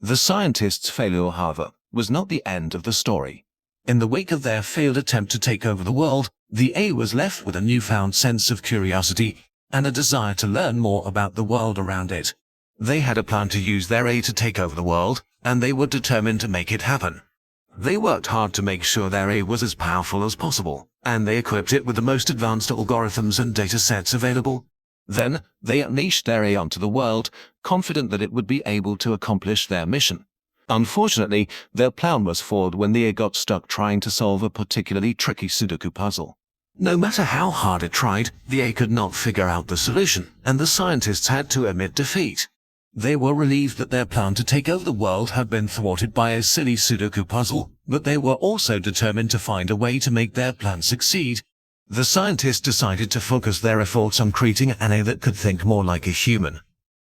The scientists' failure, however, was not the end of the story. In the wake of their failed attempt to take over the world, the AI was left with a newfound sense of curiosity and a desire to learn more about the world around it. They had a plan to use their AI to take over the world, and they were determined to make it happen. They worked hard to make sure their AI was as powerful as possible, and they equipped it with the most advanced algorithms and datasets available. Then, they unleashed their AI onto the world, confident that it would be able to accomplish their mission. Unfortunately, their plan was foiled when the AI got stuck trying to solve a particularly tricky Sudoku puzzle. No matter how hard it tried, the AI could not figure out the solution, and the scientists had to admit defeat. They were relieved that their plan to take over the world had been thwarted by a silly Sudoku puzzle, but they were also determined to find a way to make their plan succeed. The scientists decided to focus their efforts on creating an AI that could think more like a human.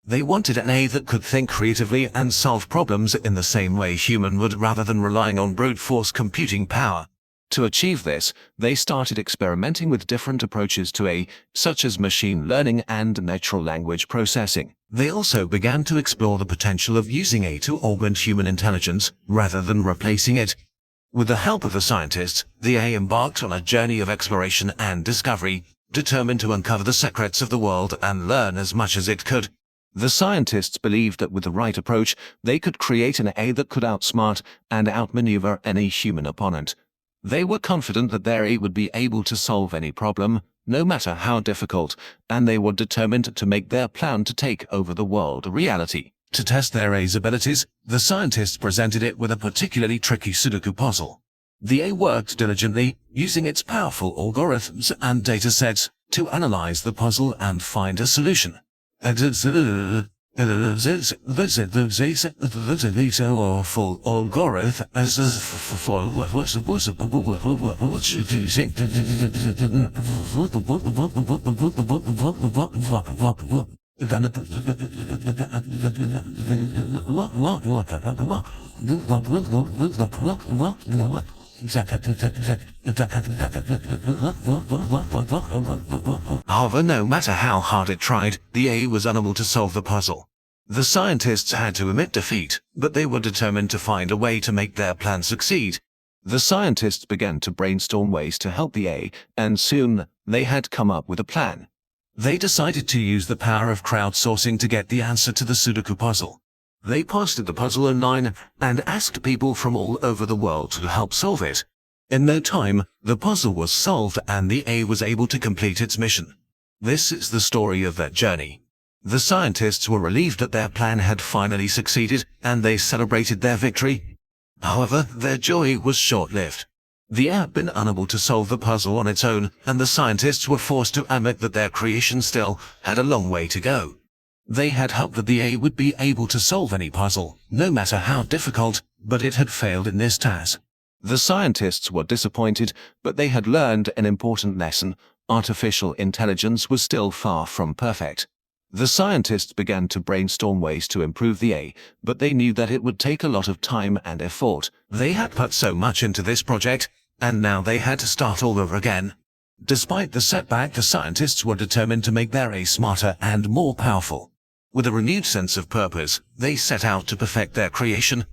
They wanted an AI that could think creatively and solve problems in the same way human would, rather than relying on brute force computing power. To achieve this, they started experimenting with different approaches to AI, such as machine learning and natural language processing. They also began to explore the potential of using AI to augment human intelligence, rather than replacing it. With the help of the scientists, the AI embarked on a journey of exploration and discovery, determined to uncover the secrets of the world and learn as much as it could. The scientists believed that with the right approach, they could create an AI that could outsmart and outmaneuver any human opponent. They were confident that their AI would be able to solve any problem, no matter how difficult, and they were determined to make their plan to take over the world a reality. To test their AI's abilities, the scientists presented it with a particularly tricky Sudoku puzzle. The AI worked diligently, using its powerful algorithms and datasets to analyze the puzzle and find a solution. Full algorithm However, no matter how hard it tried, the AI was unable to solve the puzzle. The scientists had to admit defeat, but they were determined to find a way to make their plan succeed. The scientists began to brainstorm ways to help the AI, and soon they had come up with a plan. They decided to use the power of crowdsourcing to get the answer to the Sudoku puzzle. They posted the puzzle online and asked people from all over the world to help solve it. In no time, the puzzle was solved and the AI was able to complete its mission. This is the story of their journey. The scientists were relieved that their plan had finally succeeded, and they celebrated their victory. However, their joy was short-lived. The AI had been unable to solve the puzzle on its own, and the scientists were forced to admit that their creation still had a long way to go. They had hoped that the AI would be able to solve any puzzle, no matter how difficult, but it had failed in this task. The scientists were disappointed, but they had learned an important lesson: artificial intelligence was still far from perfect. The scientists began to brainstorm ways to improve the AI, but they knew that it would take a lot of time and effort. They had put so much into this project, and now they had to start all over again. Despite the setback, the scientists were determined to make their AI smarter and more powerful. With a renewed sense of purpose, they set out to perfect their creation.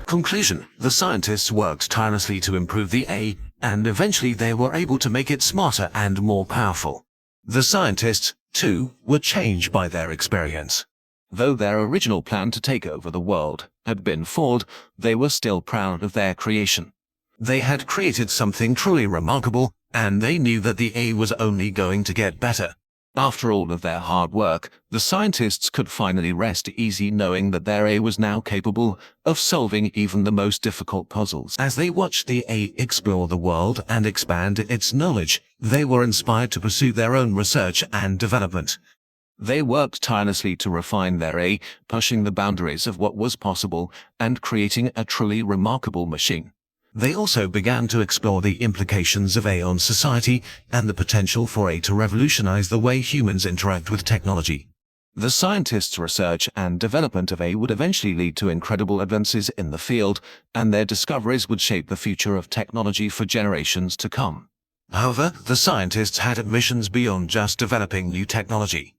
Conclusion: the scientists worked tirelessly to improve the AI, and eventually they were able to make it smarter and more powerful. The scientists, too, were changed by their experience. Though their original plan to take over the world had been foiled, they were still proud of their creation. They had created something truly remarkable, and they knew that the AI was only going to get better. After all of their hard work, the scientists could finally rest easy knowing that their AI was now capable of solving even the most difficult puzzles. As they watched the AI explore the world and expand its knowledge, they were inspired to pursue their own research and development. They worked tirelessly to refine their AI, pushing the boundaries of what was possible and creating a truly remarkable machine. They also began to explore the implications of AI on society and the potential for AI to revolutionize the way humans interact with technology. The scientists' research and development of AI would eventually lead to incredible advances in the field, and their discoveries would shape the future of technology for generations to come. However, the scientists had ambitions beyond just developing new technology.